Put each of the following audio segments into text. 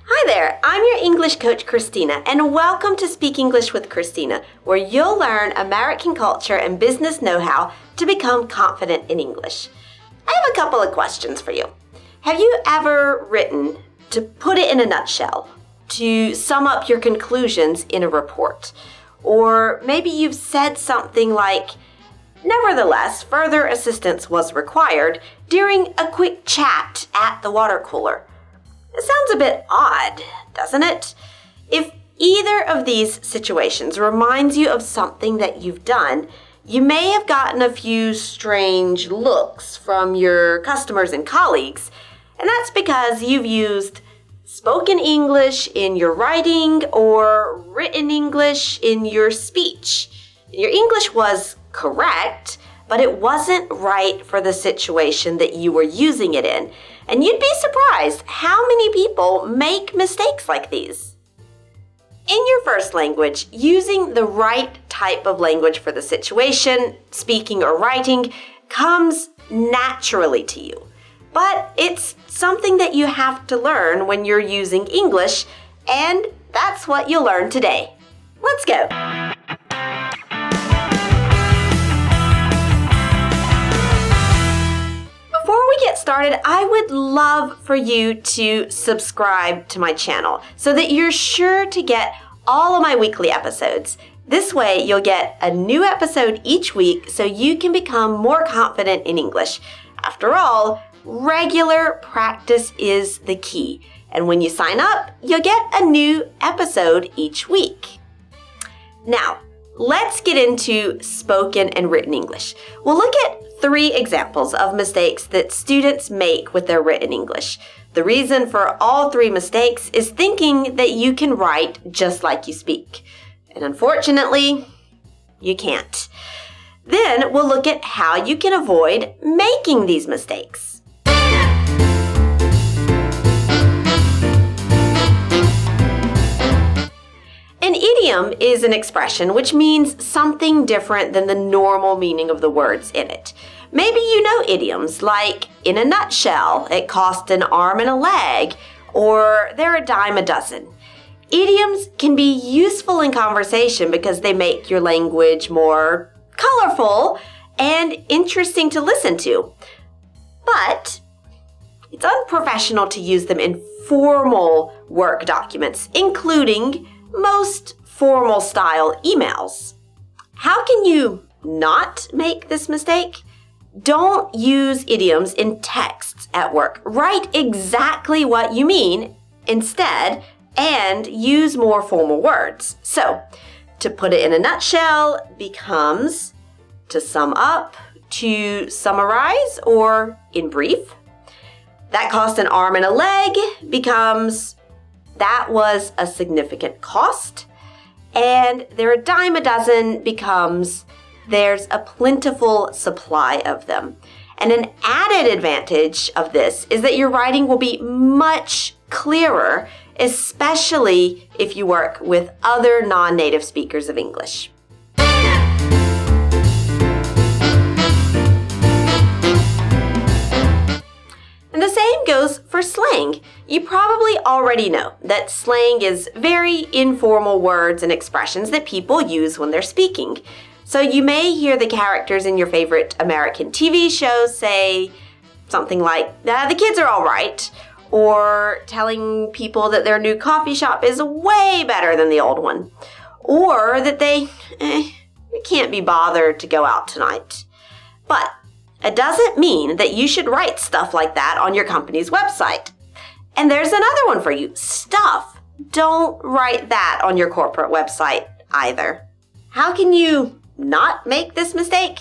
Hi there, I'm your English coach, Christina, and welcome to Speak English with Christina, where you'll learn American culture and business know-how to become confident in English. I have a couple of questions for you. Have you ever written to put it in a nutshell, to sum up your conclusions in a report? Or maybe you've said something like, nevertheless, further assistance was required during a quick chat at the water cooler. It sounds a bit odd, doesn't it? If either of these situations reminds you of something that you've done, you may have gotten a few strange looks from your customers and colleagues, and that's because you've used spoken English in your writing or written English in your speech. Your English was correct, but it wasn't right for the situation that you were using it in. And you'd be surprised how many people make mistakes like these. In your first language, using the right type of language for the situation, speaking or writing, comes naturally to you. But it's something that you have to learn when you're using English, and that's what you'll learn today. Let's go. Before we get started, I would love for you to subscribe to my channel so that you're sure to get all of my weekly episodes. This way, you'll get a new episode each week so you can become more confident in English. After all, regular practice is the key. And when you sign up, you'll get a new episode each week. Now, let's get into spoken and written English. We'll look at 3 examples of mistakes that students make with their written English. The reason for all 3 mistakes is thinking that you can write just like you speak. And unfortunately, you can't. Then we'll look at how you can avoid making these mistakes. An idiom is an expression which means something different than the normal meaning of the words in it. Maybe you know idioms like, in a nutshell, it cost an arm and a leg, or they're a dime a dozen. Idioms can be useful in conversation because they make your language more colorful and interesting to listen to. But it's unprofessional to use them in formal work documents, including most formal style emails. How can you not make this mistake? Don't use idioms in texts at work. Write exactly what you mean instead and use more formal words. So, to put it in a nutshell becomes to sum up, to summarize, or in brief. That cost an arm and a leg becomes that was a significant cost. And they're a dime a dozen becomes there's a plentiful supply of them. And an added advantage of this is that your writing will be much clearer, especially if you work with other non-native speakers of English. And the same goes for slang. You probably already know that slang is very informal words and expressions that people use when they're speaking. So you may hear the characters in your favorite American TV shows say something like, the kids are all right, or telling people that their new coffee shop is way better than the old one, or that they can't be bothered to go out tonight. But it doesn't mean that you should write stuff like that on your company's website. And there's another one for you. Stuff. Don't write that on your corporate website either. How can you not make this mistake?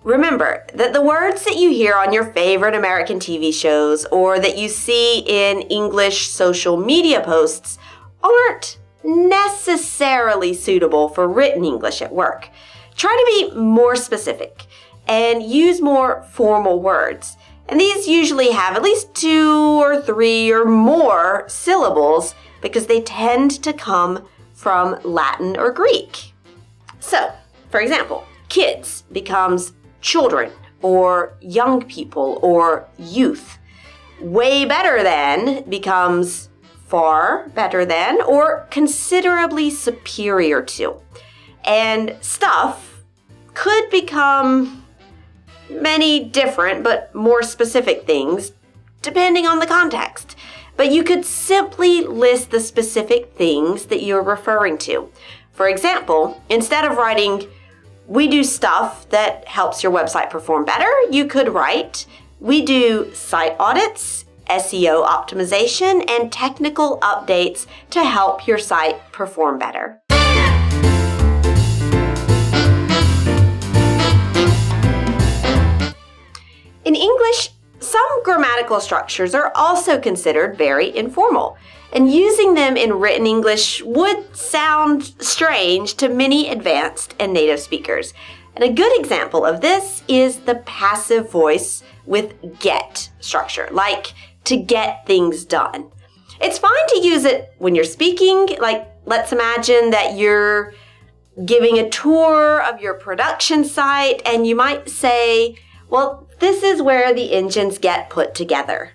Remember that the words that you hear on your favorite American TV shows or that you see in English social media posts aren't necessarily suitable for written English at work. Try to be more specific and use more formal words. And these usually have at least 2 or 3 or more syllables because they tend to come from Latin or Greek. So, for example, kids becomes children or young people or youth. Way better than becomes far better than or considerably superior to. And stuff could become many different but more specific things depending on the context. But you could simply list the specific things that you're referring to. For example, instead of writing, "We do stuff that helps your website perform better," you could write, "We do site audits, SEO optimization, and technical updates to help your site perform better." In English, some grammatical structures are also considered very informal, and using them in written English would sound strange to many advanced and native speakers. And a good example of this is the passive voice with get structure, like to get things done. It's fine to use it when you're speaking, like let's imagine that you're giving a tour of your production site and you might say, "Well, this is where the engines get put together."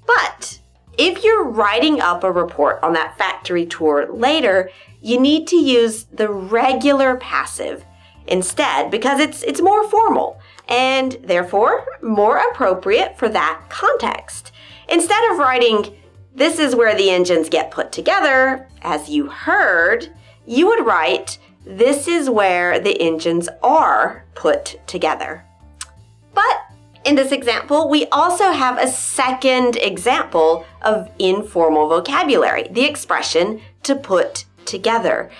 But if you're writing up a report on that factory tour later, you need to use the regular passive instead because it's more formal and therefore more appropriate for that context. Instead of writing, "This is where the engines get put together," as you heard, you would write, "This is where the engines are put together." But in this example, we also have a second example of informal vocabulary, the expression "to put together."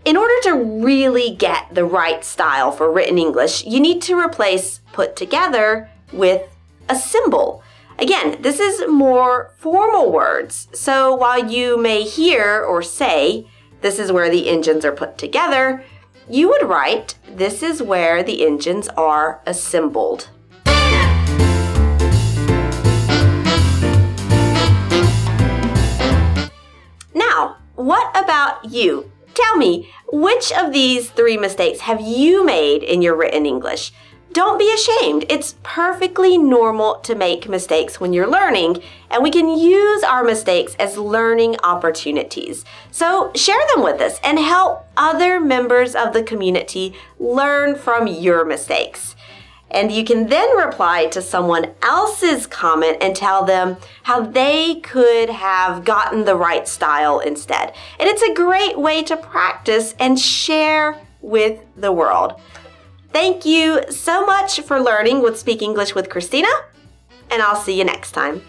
In order to really get the right style for written English, you need to replace "put together" with a symbol. Again, this is more formal words, so while you may hear or say, "This is where the engines are put together," you would write, "This is where the engines are assembled." Now, what about you? Tell me, which of these 3 mistakes have you made in your written English? Don't be ashamed. It's perfectly normal to make mistakes when you're learning, and we can use our mistakes as learning opportunities. So share them with us and help other members of the community learn from your mistakes. And you can then reply to someone else's comment and tell them how they could have gotten the right style instead. And it's a great way to practice and share with the world. Thank you so much for learning with Speak English with Christina, and I'll see you next time.